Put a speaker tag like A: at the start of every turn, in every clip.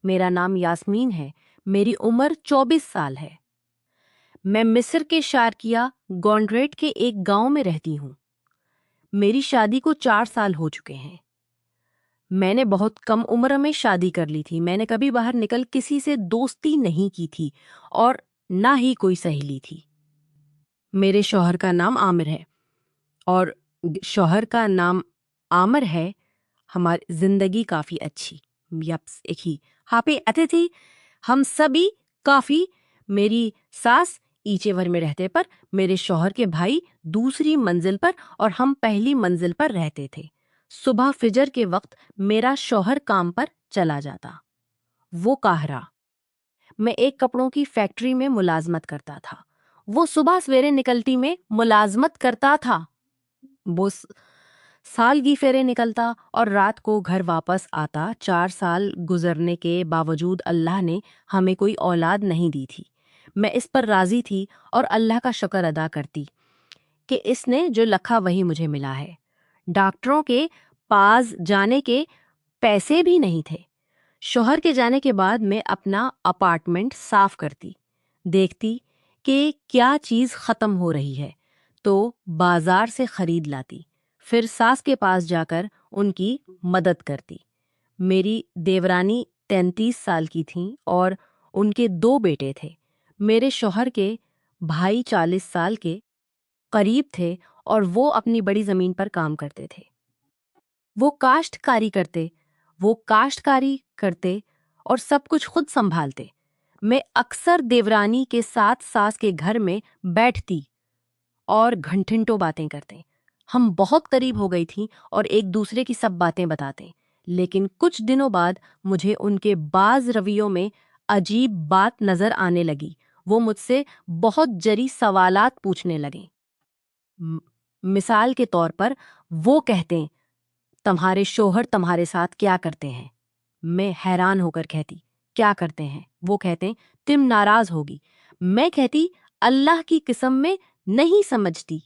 A: میرا نام یاسمین ہے، میری عمر 24 سال ہے۔ میں مصر کے شارقیہ گونڈریٹ کے ایک گاؤں میں رہتی ہوں۔ میری شادی کو 4 سال ہو چکے ہیں۔ میں نے بہت کم عمر میں شادی کر لی تھی۔ میں نے کبھی باہر نکل کسی سے دوستی نہیں کی تھی اور نہ ہی کوئی سہیلی تھی۔ میرے شوہر کا نام عامر ہے اور شوہر کا نام عامر ہے۔ ہماری زندگی کافی اچھی، یپس ایک ہی ہاپی آتے تھی ہم سبھی کافی۔ میری ساس ایچے ور میں رہتے پر، میرے شوہر کے بھائی دوسری منزل پر اور ہم پہلی منزل پر رہتے تھے۔ صبح فجر کے وقت میرا شوہر کام پر چلا جاتا، وہ قاہرہ۔ میں ایک کپڑوں کی فیکٹری میں ملازمت کرتا تھا، وہ صبح سویرے نکلتی میں ملازمت کرتا تھا، وہ سال کی فیرے نکلتا اور رات کو گھر واپس آتا۔ 4 سال گزرنے کے باوجود اللہ نے ہمیں کوئی اولاد نہیں دی تھی۔ میں اس پر راضی تھی اور اللہ کا شکر ادا کرتی کہ اس نے جو لکھا وہی مجھے ملا ہے۔ ڈاکٹروں کے پاس جانے کے پیسے بھی نہیں تھے۔ شوہر کے جانے کے بعد میں اپنا اپارٹمنٹ صاف کرتی، دیکھتی کہ کیا چیز ختم ہو رہی ہے تو بازار سے خرید لاتی، پھر ساس کے پاس جا کر ان کی مدد کرتی۔ میری دیورانی 33 سال کی تھیں اور ان کے 2 بیٹے تھے۔ میرے شوہر کے بھائی 40 سال کے قریب تھے اور وہ اپنی بڑی زمین پر کام کرتے تھے۔ وہ کاشتکاری کرتے اور سب کچھ خود سنبھالتے۔ میں اکثر دیورانی کے ساتھ ساس کے گھر میں بیٹھتی اور گھنٹوں باتیں کرتے۔ ہم بہت قریب ہو گئی تھیں اور ایک دوسرے کی سب باتیں بتاتے، لیکن کچھ دنوں بعد مجھے ان کے بعض رویوں میں عجیب بات نظر آنے لگی۔ وہ مجھ سے بہت جری سوالات پوچھنے لگے۔ مثال کے طور پر وہ کہتے، تمہارے شوہر تمہارے ساتھ کیا کرتے ہیں؟ میں حیران ہو کر کہتی، کیا کرتے ہیں؟ وہ کہتے، تم ناراض ہوگی۔ میں کہتی، اللہ کی قسم میں نہیں سمجھتی۔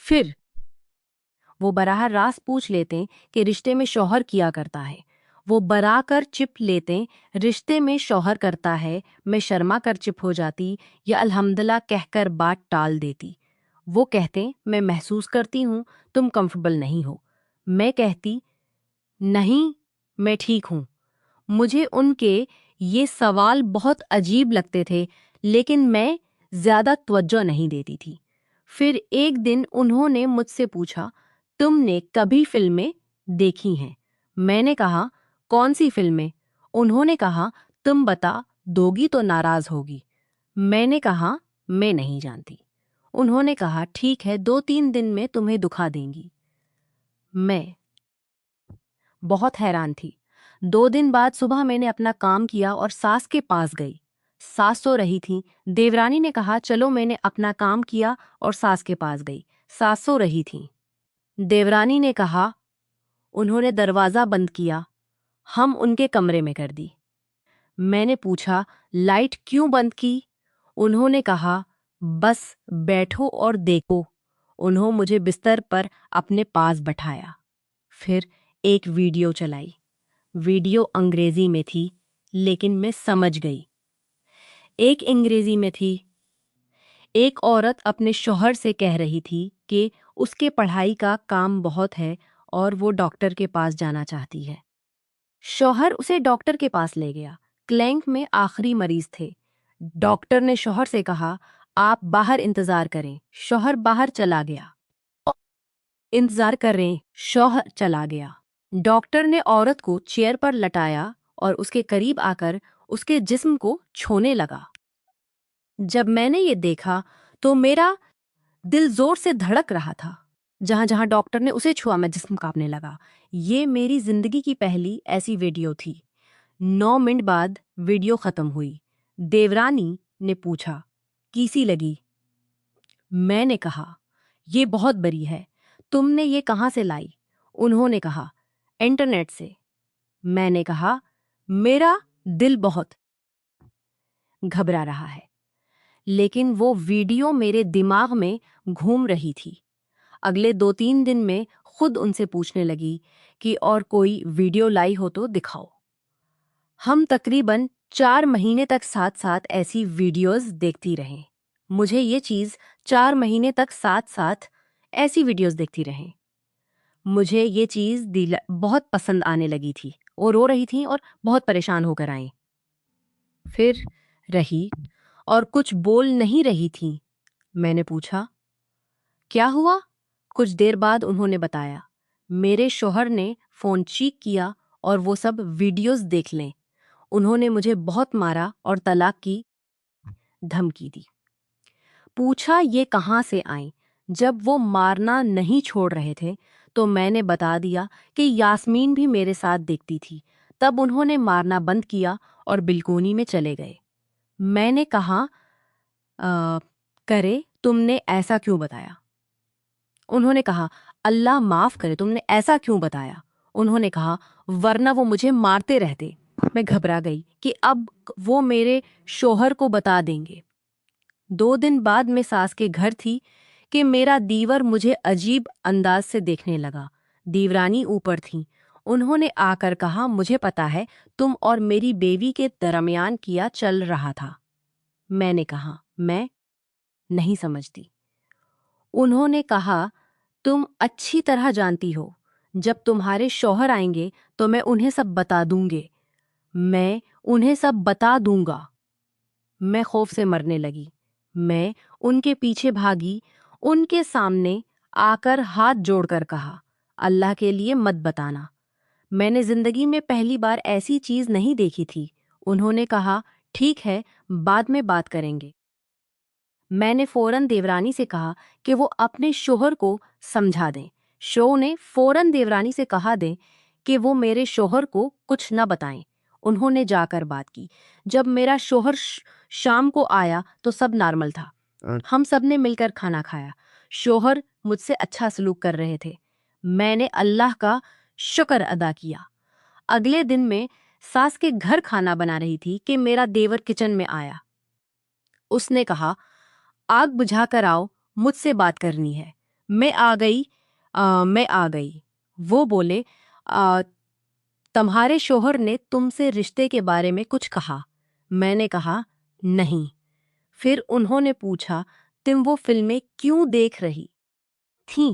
A: پھر وہ براہ راست پوچھ لیتے کہ رشتے میں شوہر کیا کرتا ہے۔ وہ برا کر چپ لیتے، رشتے میں شوہر کرتا ہے۔ میں شرما کر چپ ہو جاتی یا الحمدللہ کہہ کر بات ٹال دیتی۔ وہ کہتے، میں محسوس کرتی ہوں تم کمفرٹیبل نہیں ہو۔ میں کہتی، نہیں، میں ٹھیک ہوں۔ مجھے ان کے یہ سوال بہت عجیب لگتے تھے، لیکن میں زیادہ توجہ نہیں دیتی تھی۔ پھر ایک دن انہوں نے مجھ سے پوچھا، تم نے کبھی فلمیں دیکھی ہیں؟ میں نے کہا، کون سی فلمیں؟ انہوں نے کہا، تم بتا دو گی تو ناراض ہوگی۔ میں نے کہا، میں نہیں جانتی۔ انہوں نے کہا، ٹھیک ہے، 2-3 دن میں تمہیں دکھا دیں گی۔ میں بہت حیران تھی۔ 2 دن بعد صبح میں نے اپنا کام کیا اور ساس کے پاس گئی۔ ساس سو رہی تھی۔ دیورانی نے کہا، چلو۔ میں نے اپنا کام کیا اور ساس کے پاس گئی۔ ساس سو رہی تھی۔ دیورانی نے کہا، انہوں نے دروازہ بند کیا۔ ہم ان کے کمرے میں کر دی۔ میں نے پوچھا، لائٹ کیوں بند کی؟ انہوں نے کہا، بس بیٹھو اور دیکھو۔ انہوں مجھے بستر پر اپنے پاس بٹھایا۔ پھر ایک ویڈیو چلائی۔ ویڈیو انگریزی میں تھی، لیکن میں سمجھ گئی۔ ایک انگریزی میں تھی۔ ایک عورت اپنے شوہر سے کہہ رہی تھی کہ اس کے پڑھائی کا کام بہت ہے اور وہ ڈاکٹر کے پاس جانا چاہتی ہے۔ شوہر اسے ڈاکٹر کے پاس لے گیا۔ کلینک میں آخری مریض تھے۔ ڈاکٹر نے شوہر سے کہا، آپ باہر انتظار کریں۔ شوہر باہر چلا گیا۔ انتظار کریں، شوہر چلا گیا۔ ڈاکٹر نے عورت کو چیئر پر لٹایا اور اس کے قریب آ کر اس کے جسم کو چھونے لگا۔ جب میں نے یہ دیکھا تو میرا دل زور سے دھڑک رہا تھا۔ جہاں جہاں ڈاکٹر نے اسے چھوا میں جسم کانپنے لگا۔ یہ میری زندگی کی پہلی ایسی ویڈیو تھی۔ 9 منٹ بعد ویڈیو ختم ہوئی۔ دیورانی نے پوچھا، کیسی لگی؟ میں نے کہا، یہ بہت بری ہے۔ تم نے یہ کہاں سے لائی؟ انہوں نے کہا، انٹرنیٹ سے۔ میں نے کہا، میرا دل بہت گھبرا رہا ہے، لیکن وہ ویڈیو میرے دماغ میں گھوم رہی تھی۔ اگلے 2-3 دن میں خود ان سے پوچھنے لگی کہ اور کوئی ویڈیو لائی ہو تو دکھاؤ۔ ہم تقریباً 4 مہینے تک ساتھ ساتھ ایسی ویڈیوز دیکھتی رہیں۔ مجھے یہ چیز 4 مہینے تک ساتھ ساتھ ایسی ویڈیوز دیکھتی رہیں۔ مجھے یہ چیز بہت پسند آنے لگی تھی۔ وہ رو رہی تھیں اور بہت پریشان ہو کر آئیں۔ پھر رہی اور کچھ بول نہیں رہی تھیں۔ میں نے پوچھا، کیا ہوا؟ کچھ دیر بعد انہوں نے بتایا، میرے شوہر نے فون چیک کیا اور وہ سب ویڈیوز دیکھ لیں۔ انہوں نے مجھے بہت مارا اور طلاق کی دھمکی دی۔ پوچھا یہ کہاں سے آئیں؟ جب وہ مارنا نہیں چھوڑ رہے تھے تو میں نے بتا دیا کہ یاسمین بھی میرے ساتھ دیکھتی تھی۔ تب انہوں نے مارنا بند کیا اور بالکونی میں چلے گئے۔ میں نے کہا، کرے تم نے ایسا کیوں بتایا؟ انہوں نے کہا، اللہ معاف کرے تم نے ایسا کیوں بتایا؟ انہوں نے کہا، ورنہ وہ مجھے مارتے رہتے۔ میں گھبرا گئی کہ اب وہ میرے شوہر کو بتا دیں گے۔ 2 دن بعد میں ساس کے گھر تھی کہ میرا دیور مجھے عجیب انداز سے دیکھنے لگا۔ دیورانی اوپر تھیں۔ انہوں نے آ کر کہا، مجھے پتا ہے تم اور میری بیوی کے درمیان کیا چل رہا تھا۔ میں نے کہا، میں نہیں سمجھتی۔ انہوں نے کہا، تم اچھی طرح جانتی ہو، جب تمہارے شوہر آئیں گے تو میں انہیں سب بتا دوں گے۔ میں انہیں سب بتا دوں گا۔ میں خوف سے مرنے لگی۔ میں ان کے پیچھے بھاگی۔ ان کے سامنے آ کر ہاتھ جوڑ کر کہا، اللہ کے لیے مت بتانا۔ میں نے زندگی میں پہلی بار ایسی چیز نہیں دیکھی تھی۔ انہوں نے کہا، ٹھیک ہے، بعد میں بات کریں گے۔ میں نے فوراً دیورانی سے کہا کہ وہ اپنے شوہر کو سمجھا دیں۔ شو نے فوراً دیورانی سے کہا دیں کہ وہ میرے شوہر کو کچھ نہ بتائیں۔ انہوں نے جا کر بات کی۔ جب میرا شوہر شام کو آیا تو سب نارمل تھا۔ ہم سب نے مل کر کھانا کھایا۔ شوہر مجھ سے اچھا سلوک کر رہے تھے۔ میں نے اللہ کا شکر ادا کیا۔ اگلے دن میں ساس کے گھر کھانا بنا رہی تھی کہ میرا دیور کچن میں آیا۔ اس نے کہا، آگ بجھا کر آؤ، مجھ سے بات کرنی ہے۔ میں آ گئی۔ وہ بولے، تمہارے شوہر نے تم سے رشتے کے بارے میں کچھ کہا؟ میں نے کہا، نہیں۔ پھر انہوں نے پوچھا، تم وہ فلمیں کیوں دیکھ رہی تھیں؟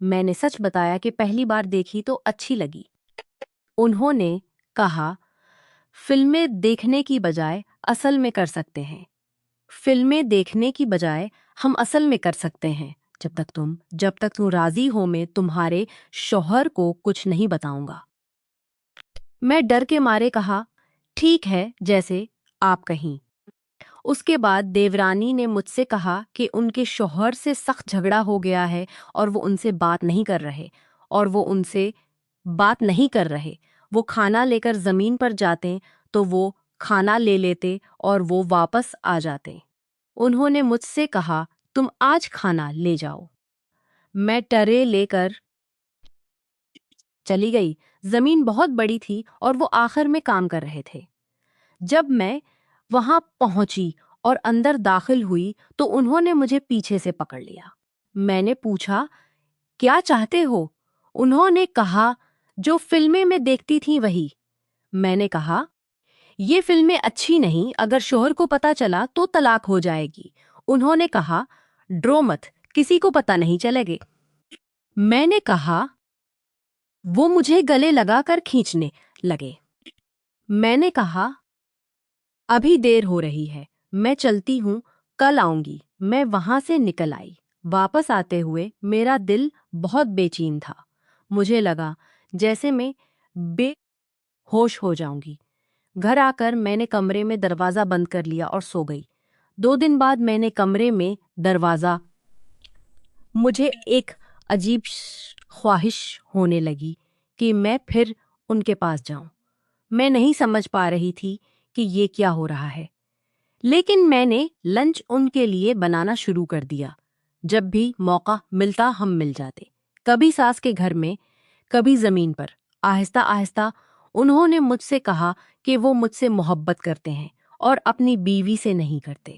A: میں نے سچ بتایا کہ پہلی بار دیکھی تو اچھی لگی۔ انہوں نے کہا، فلمیں دیکھنے کی بجائے اصل میں کر سکتے ہیں۔ فلمیں دیکھنے کی بجائے ہم اصل میں کر سکتے ہیں۔ جب تک تم راضی ہو میں تمہارے شوہر کو کچھ نہیں بتاؤں گا۔ میں ڈر کے مارے کہا، ٹھیک ہے، جیسے آپ کہیں۔ اس کے بعد دیورانی نے مجھ سے کہا کہ ان کے شوہر سے سخت جھگڑا ہو گیا ہے اور وہ ان سے بات نہیں کر رہے۔ وہ کھانا لے کر زمین پر جاتے تو وہ کھانا لے لیتے اور وہ واپس آ جاتے۔ انہوں نے مجھ سے کہا، تم آج کھانا لے جاؤ۔ میں ٹرے لے کر چلی گئی۔ زمین بہت بڑی تھی اور وہ آخر میں کام کر رہے تھے۔ جب میں وہاں پہنچی اور اندر داخل ہوئی تو انہوں نے مجھے پیچھے سے پکڑ لیا۔ میں نے پوچھا، کیا چاہتے ہو؟ انہوں نے کہا، جو فلمیں میں دیکھتی تھی وہی۔ میں نے کہا، یہ فلمیں اچھی نہیں، اگر شوہر کو پتہ چلا تو طلاق ہو جائے گی۔ انہوں نے کہا، ڈرو مت، کسی کو پتہ نہیں چلے گے۔ میں نے کہا، وہ مجھے گلے لگا کر کھینچنے لگے۔ میں نے کہا، ابھی دیر ہو رہی ہے، میں چلتی ہوں، کل آؤں گی۔ میں وہاں سے نکل آئی۔ واپس آتے ہوئے میرا دل بہت بے چین تھا۔ مجھے لگا جیسے میں بے ہوش ہو جاؤں گی۔ گھر آ کر میں نے کمرے میں دروازہ بند کر لیا اور سو گئی۔ 2 دن بعد میں نے کمرے میں دروازہ، مجھے ایک عجیب خواہش ہونے لگی کہ میں پھر ان کے پاس جاؤں۔ میں نہیں سمجھ پا رہی تھی کہ یہ کیا ہو رہا ہے، لیکن میں نے لنچ ان کے لیے بنانا شروع کر دیا۔ جب بھی موقع ملتا ہم مل جاتے، کبھی ساس کے گھر میں، کبھی زمین پر۔ آہستہ آہستہ انہوں نے مجھ سے کہا کہ وہ مجھ سے محبت کرتے ہیں اور اپنی بیوی سے نہیں کرتے۔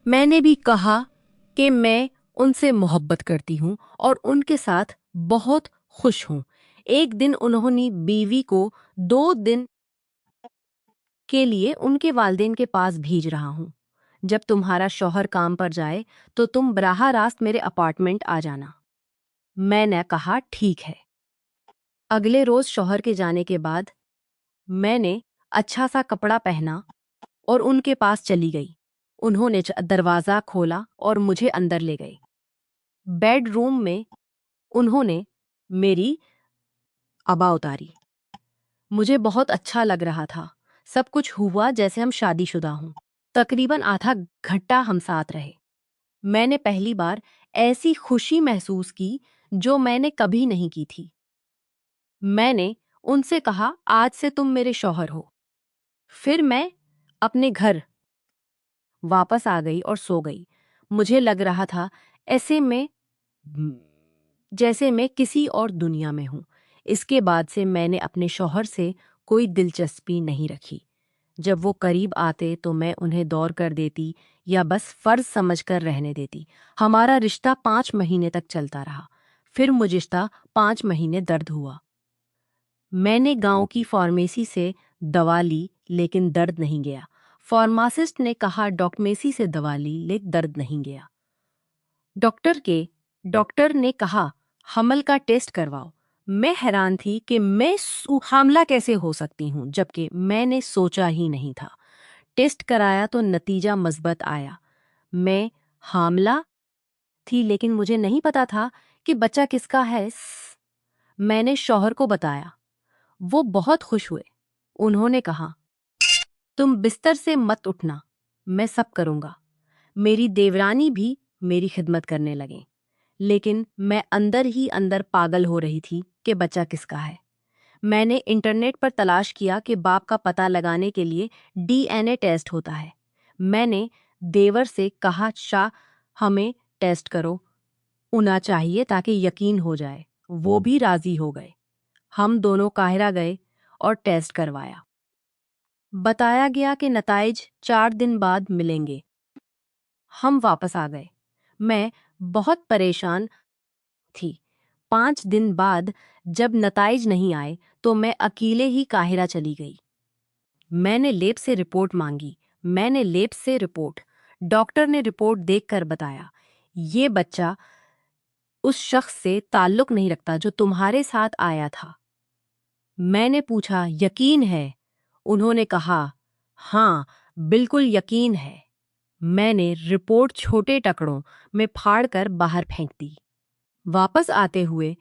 A: میں نے بھی کہا کہ میں ان سے محبت کرتی ہوں اور ان کے ساتھ بہت خوش ہوں۔ ایک دن انہوں نے بیوی کو 2 دن کے لیے ان کے والدین کے پاس بھیج رہا ہوں۔ جب تمہارا شوہر کام پر جائے تو تم براہ راست میرے اپارٹمنٹ آ جانا۔ میں نے کہا ٹھیک ہے۔ اگلے روز شوہر کے جانے کے بعد میں نے اچھا سا کپڑا پہنا اور ان کے پاس چلی گئی۔ انہوں نے دروازہ کھولا اور مجھے اندر لے گئے۔ بیڈ روم میں انہوں نے میری ابا اتاری۔ مجھے بہت اچھا لگ رہا تھا۔ سب کچھ ہوا جیسے ہم شادی شدہ ہوں۔ تقریباً آدھا گھنٹہ ہم ساتھ رہے۔ میں نے پہلی بار ایسی خوشی محسوس کی جو میں نے کبھی نہیں کی تھی۔ میں نے ان سے کہا آج سے تم میرے شوہر ہو۔ پھر میں اپنے گھر واپس آ گئی اور سو گئی۔ مجھے لگ رہا تھا جیسے میں کسی اور دنیا میں ہوں۔ اس کے بعد سے میں نے اپنے شوہر سے کوئی دلچسپی نہیں رکھی۔ جب وہ قریب آتے تو میں انہیں دور کر دیتی یا بس فرض سمجھ کر رہنے دیتی۔ ہمارا رشتہ 5 مہینے تک چلتا رہا۔ پھر مجھے 5 مہینے درد ہوا۔ میں نے گاؤں کی فارمیسی سے دوا لی لیکن درد نہیں گیا۔ فارماسسٹ نے کہا ڈاکٹمیسی سے دوا لی لیکن درد نہیں گیا۔ ڈاکٹر نے کہا حمل کا ٹیسٹ کرواؤ۔ میں حیران تھی کہ میں حاملہ کیسے ہو سکتی ہوں جبکہ میں نے سوچا ہی نہیں تھا۔ ٹیسٹ کرایا تو نتیجہ مثبت آیا۔ میں حاملہ تھی لیکن مجھے نہیں پتا تھا کہ بچہ کس کا ہے۔ میں نے شوہر کو بتایا۔ وہ بہت خوش ہوئے۔ انہوں نے کہا تم بستر سے مت اٹھنا، میں سب کروں گا۔ میری دیورانی بھی میری خدمت کرنے لگیں، لیکن میں اندر ہی اندر پاگل ہو رہی تھی کہ بچہ کس کا ہے۔ میں نے انٹرنیٹ پر تلاش کیا کہ باپ کا پتہ لگانے کے لیے DNA ٹیسٹ ہوتا ہے۔ میں نے دیور سے کہا ہمیں ٹیسٹ کرو ہونا چاہیے تاکہ یقین ہو جائے۔ وہ بھی راضی ہو گئے۔ ہم دونوں قاہرہ گئے اور ٹیسٹ کروایا۔ بتایا گیا کہ نتائج 4 دن بعد ملیں گے۔ ہم واپس آ گئے۔ میں بہت پریشان تھی۔ 5 دن بعد جب نتائج نہیں آئے تو میں اکیلے ہی قاہرہ چلی گئی۔ میں نے لیب سے رپورٹ مانگی۔ ڈاکٹر نے رپورٹ دیکھ کر بتایا یہ بچہ اس شخص سے تعلق نہیں رکھتا جو تمہارے ساتھ آیا تھا۔ میں نے پوچھا یقین ہے؟ انہوں نے کہا ہاں بالکل یقین ہے۔ میں نے رپورٹ چھوٹے ٹکڑوں میں پھاڑ کر باہر پھینک دی۔ واپس آتے ہوئے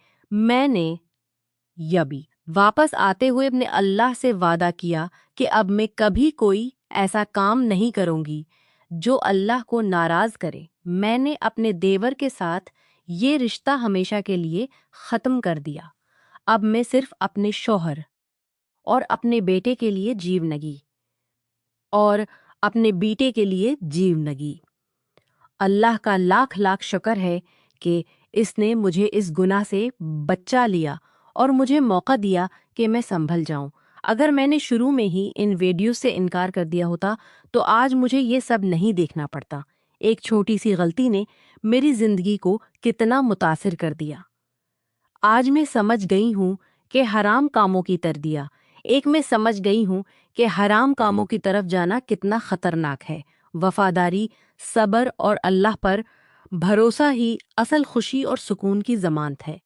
A: اپنے اللہ سے وعدہ کیا کہ اب میں کبھی کوئی ایسا کام نہیں کروں گی جو اللہ کو ناراض کرے۔ میں نے اپنے دیور کے ساتھ یہ رشتہ ہمیشہ کے لیے ختم کر دیا۔ اب میں صرف اپنے شوہر اور اپنے بیٹے کے لیے جیونگی۔ اللہ کا لاکھ لاکھ شکر ہے کہ اس نے مجھے اس گناہ سے بچا لیا اور مجھے موقع دیا کہ میں سنبھل جاؤں۔ اگر میں نے شروع میں ہی ان ویڈیوز سے انکار کر دیا ہوتا تو آج مجھے یہ سب نہیں دیکھنا پڑتا۔ ایک چھوٹی سی غلطی نے میری زندگی کو کتنا متاثر کر دیا۔ آج میں سمجھ گئی ہوں کہ حرام کاموں کی طرف جانا کتنا خطرناک ہے۔ وفاداری، صبر اور اللہ پر بھروسہ ہی اصل خوشی اور سکون کی ضمانت ہے۔